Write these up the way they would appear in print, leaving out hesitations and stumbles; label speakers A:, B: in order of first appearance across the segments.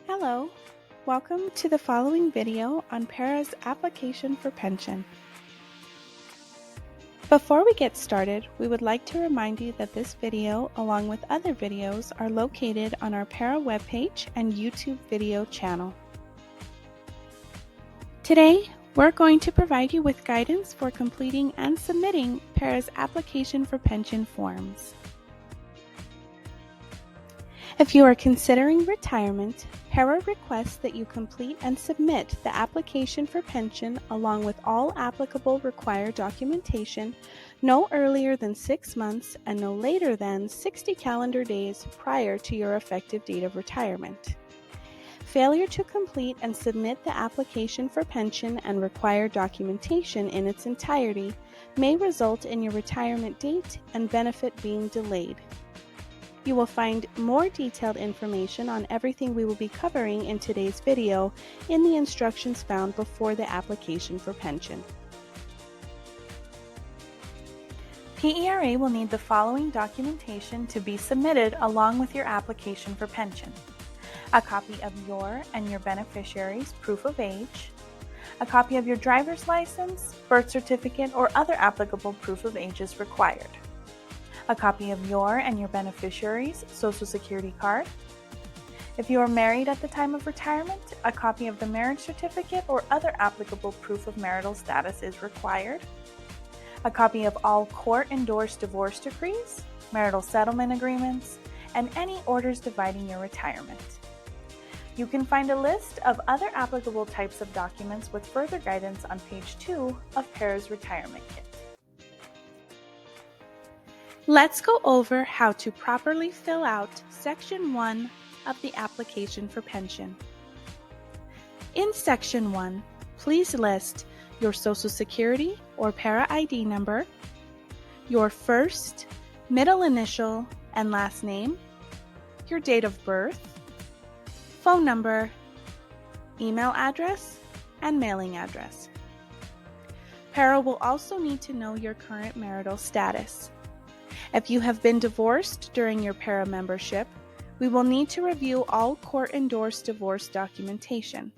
A: Hello, welcome to the following video on PARA's application for pension. Before we get started, we would like to remind you that this video, along with other videos, are located on our PARA webpage and YouTube video channel. Today, we're going to provide you with guidance for completing and submitting PARA's application for pension forms. If you are considering retirement, PARA requests that you complete and submit the application for pension along with all applicable required documentation no earlier than 6 months and no later than 60 calendar days prior to your effective date of retirement. Failure to complete and submit the application for pension and required documentation in its entirety may result in your retirement date and benefit being delayed. You will find more detailed information on everything we will be covering in today's video in the instructions found before the application for pension. PERA will need the following documentation to be submitted along with your application for pension: a copy of your and your beneficiary's proof of age, a copy of your driver's license, birth certificate, or other applicable proof of age is required, a copy of your and your beneficiary's Social Security card. If you are married at the time of retirement, a copy of the marriage certificate or other applicable proof of marital status is required, a copy of all court-endorsed divorce decrees, marital settlement agreements, and any orders dividing your retirement. You can find a list of other applicable types of documents with further guidance on page 2 of PARA's Retirement Kit. Let's go over how to properly fill out Section 1 of the application for pension. In Section 1, please list your Social Security or PARA ID number, your first, middle initial, and last name, your date of birth, phone number, email address, and mailing address. PARA will also need to know your current marital status. If you have been divorced during your PARA membership, we will need to review all court-endorsed divorce documentation.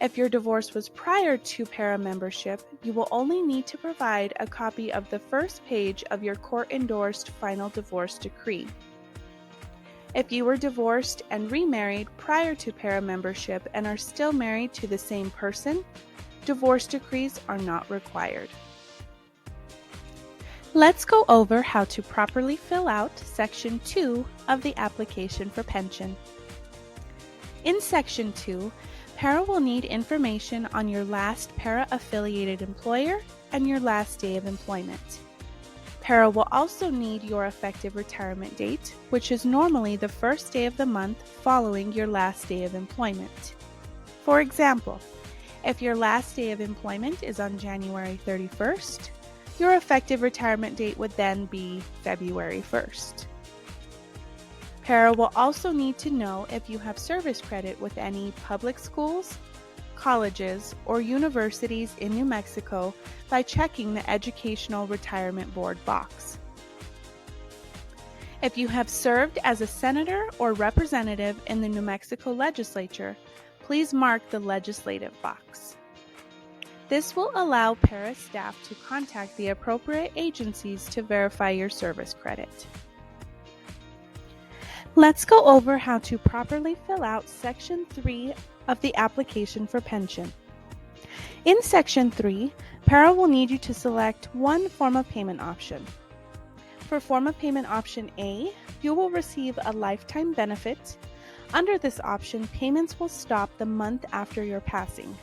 A: If your divorce was prior to PARA membership, you will only need to provide a copy of the first page of your court-endorsed final divorce decree. If you were divorced and remarried prior to PARA membership and are still married to the same person, divorce decrees are not required. Let's go over how to properly fill out Section 2 of the application for pension. In Section 2, PARA will need information on your last PARA-affiliated employer and your last day of employment. PARA will also need your effective retirement date, which is normally the first day of the month following your last day of employment. For example, if your last day of employment is on January 31st, your effective retirement date would then be February 1st. PARA will also need to know if you have service credit with any public schools, colleges, or universities in New Mexico by checking the Educational Retirement Board box. If you have served as a senator or representative in the New Mexico legislature, please mark the legislative box. This will allow PARA staff to contact the appropriate agencies to verify your service credit. Let's go over how to properly fill out Section 3 of the application for pension. In Section 3, PARA will need you to select one form of payment option. For form of payment option A, you will receive a lifetime benefit. Under this option, payments will stop the month after your passing.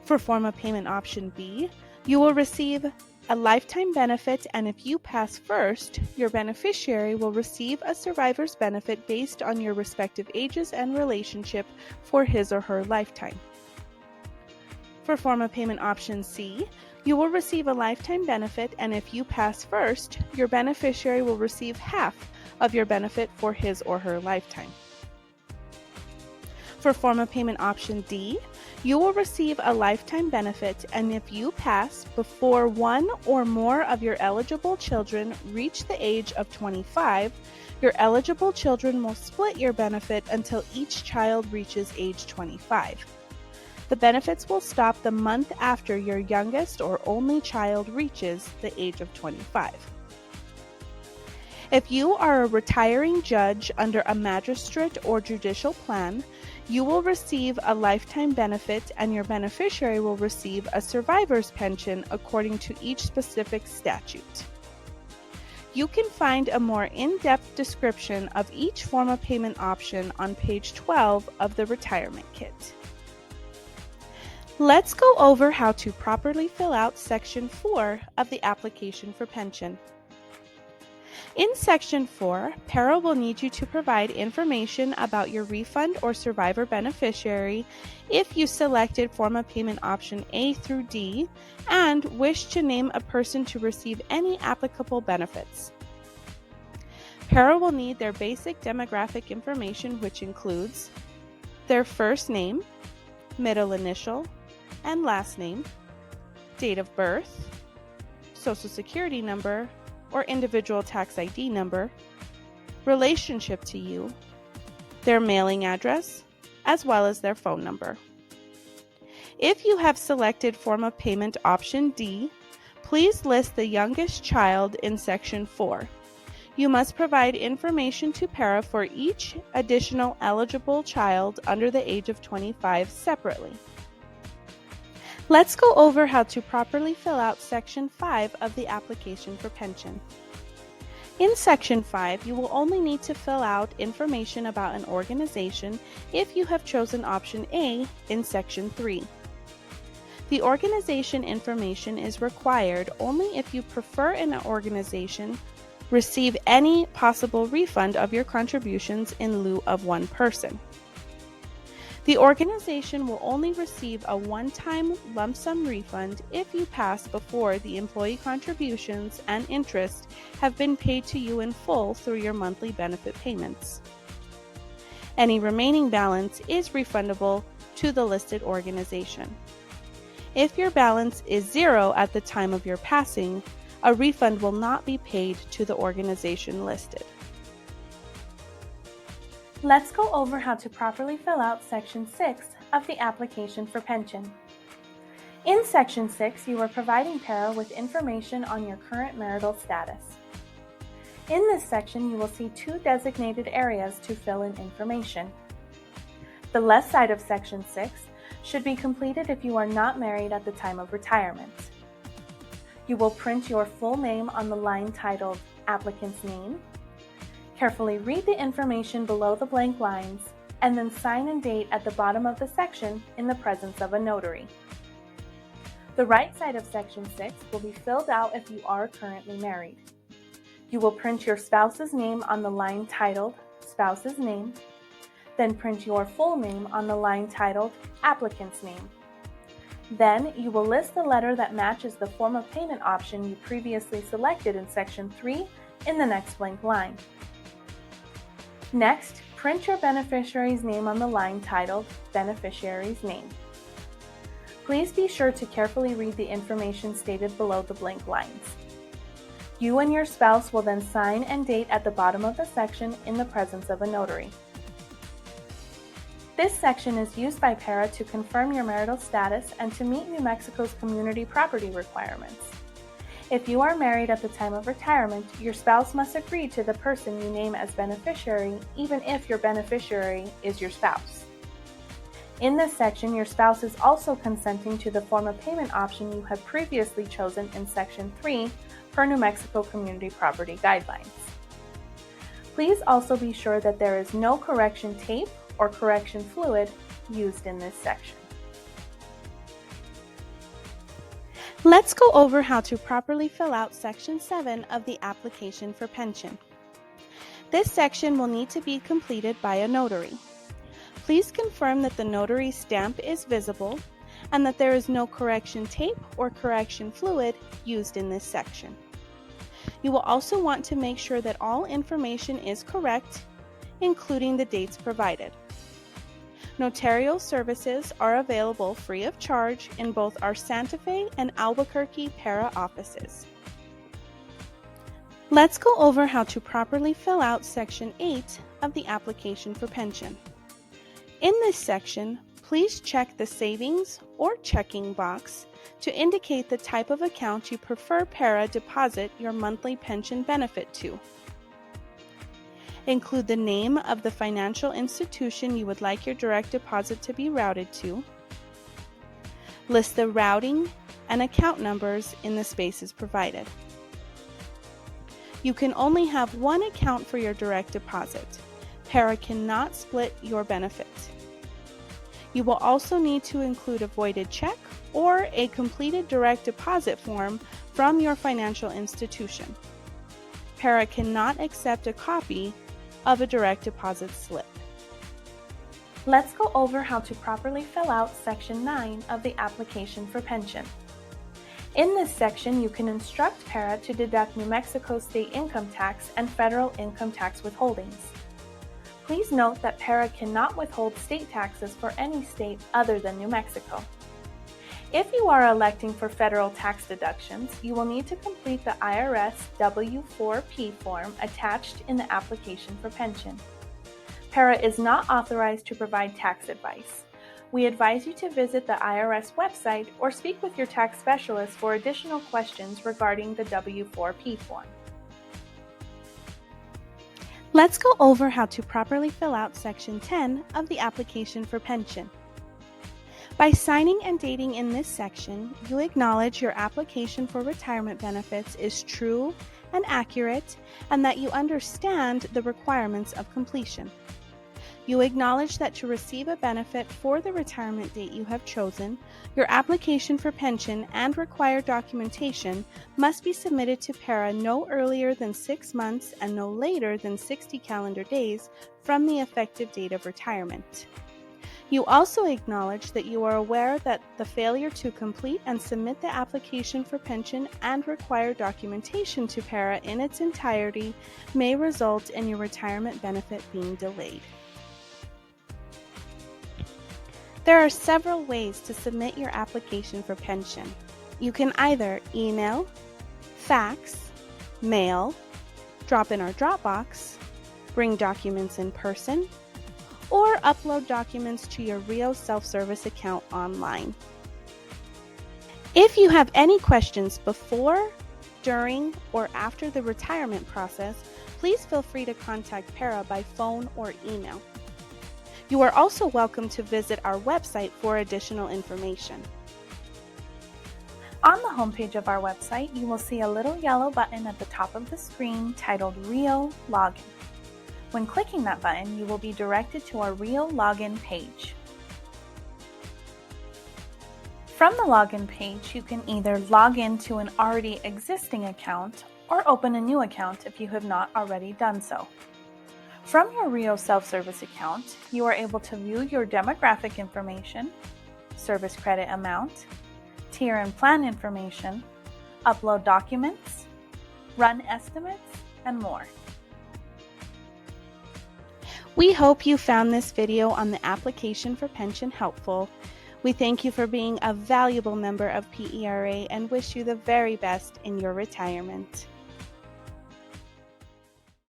A: For form of payment option B, you will receive a lifetime benefit, and if you pass first, your beneficiary will receive a survivor's benefit based on your respective ages and relationship for his or her lifetime. For form of payment option C, you will receive a lifetime benefit, and if you pass first, your beneficiary will receive half of your benefit for his or her lifetime. For form of payment option D, you will receive a lifetime benefit, and if you pass before one or more of your eligible children reach the age of 25, Your eligible children will split your benefit until each child reaches age 25. The benefits will stop the month after your youngest or only child reaches the age of 25. If you are a retiring judge under a magistrate or judicial plan, you will receive a lifetime benefit and your beneficiary will receive a survivor's pension according to each specific statute. You can find a more in-depth description of each form of payment option on page 12 of the retirement kit. Let's go over how to properly fill out Section 4 of the application for pension. In Section 4, PARA will need you to provide information about your refund or survivor beneficiary if you selected form of payment option A through D and wish to name a person to receive any applicable benefits. PARA will need their basic demographic information, which includes their first name, middle initial, and last name, date of birth, social security number, or individual tax ID number, relationship to you, their mailing address, as well as their phone number. If you have selected form of payment option D, please list the youngest child in Section 4. You must provide information to PARA for each additional eligible child under the age of 25 separately. Let's go over how to properly fill out Section 5 of the application for pension. In Section 5, you will only need to fill out information about an organization if you have chosen option A in Section 3. The organization information is required only if you prefer an organization receive any possible refund of your contributions in lieu of one person. The organization will only receive a one-time lump sum refund if you pass before the employee contributions and interest have been paid to you in full through your monthly benefit payments. Any remaining balance is refundable to the listed organization. If your balance is zero at the time of your passing, a refund will not be paid to the organization listed. Let's go over how to properly fill out Section 6 of the application for pension. In Section 6, you are providing PARA with information on your current marital status. In this section, you will see two designated areas to fill in information. The left side of Section 6 should be completed if you are not married at the time of retirement. You will print your full name on the line titled Applicant's Name. Carefully read the information below the blank lines, and then sign and date at the bottom of the section in the presence of a notary. The right side of Section 6 will be filled out if you are currently married. You will print your spouse's name on the line titled Spouse's Name, then print your full name on the line titled Applicant's Name. Then you will list the letter that matches the form of payment option you previously selected in Section 3 in the next blank line. Next, print your beneficiary's name on the line titled Beneficiary's Name. Please be sure to carefully read the information stated below the blank lines. You and your spouse will then sign and date at the bottom of the section in the presence of a notary. This section is used by PARA to confirm your marital status and to meet New Mexico's community property requirements. If you are married at the time of retirement, your spouse must agree to the person you name as beneficiary, even if your beneficiary is your spouse. In this section, your spouse is also consenting to the form of payment option you have previously chosen in Section 3 per New Mexico Community Property Guidelines. Please also be sure that there is no correction tape or correction fluid used in this section. Let's go over how to properly fill out Section 7 of the application for pension. This section will need to be completed by a notary. Please confirm that the notary's stamp is visible and that there is no correction tape or correction fluid used in this section. You will also want to make sure that all information is correct, including the dates provided. Notarial services are available free of charge in both our Santa Fe and Albuquerque PARA offices. Let's go over how to properly fill out Section 8 of the application for pension. In this section, please check the savings or checking box to indicate the type of account you prefer PARA deposit your monthly pension benefit to. Include the name of the financial institution you would like your direct deposit to be routed to. List the routing and account numbers in the spaces provided. You can only have one account for your direct deposit. PARA cannot split your benefit. You will also need to include a voided check or a completed direct deposit form from your financial institution. PARA cannot accept a copy of a direct deposit slip. Let's go over how to properly fill out Section 9 of the application for pension. In this section, you can instruct PARA to deduct New Mexico state income tax and federal income tax withholdings. Please note that PARA cannot withhold state taxes for any state other than New Mexico. If you are electing for federal tax deductions, you will need to complete the IRS W-4P form attached in the application for pension. PARA is not authorized to provide tax advice. We advise you to visit the IRS website or speak with your tax specialist for additional questions regarding the W-4P form. Let's go over how to properly fill out Section 10 of the application for pension. By signing and dating in this section, you acknowledge your application for retirement benefits is true and accurate, and that you understand the requirements of completion. You acknowledge that to receive a benefit for the retirement date you have chosen, your application for pension and required documentation must be submitted to PARA no earlier than 6 months and no later than 60 calendar days from the effective date of retirement. You also acknowledge that you are aware that the failure to complete and submit the application for pension and required documentation to PARA in its entirety may result in your retirement benefit being delayed. There are several ways to submit your application for pension. You can either email, fax, mail, drop in our Dropbox, bring documents in person, or upload documents to your Rio self-service account online. If you have any questions before, during, or after the retirement process, please feel free to contact PARA by phone or email. You are also welcome to visit our website for additional information. On the homepage of our website, you will see a little yellow button at the top of the screen titled Rio Login. When clicking that button, you will be directed to our Rio Login page. From the login page, you can either log into an already existing account or open a new account if you have not already done so. From your Rio self-service account, you are able to view your demographic information, service credit amount, tier and plan information, upload documents, run estimates, and more. We hope you found this video on the application for pension helpful. We thank you for being a valuable member of PERA and wish you the very best in your retirement.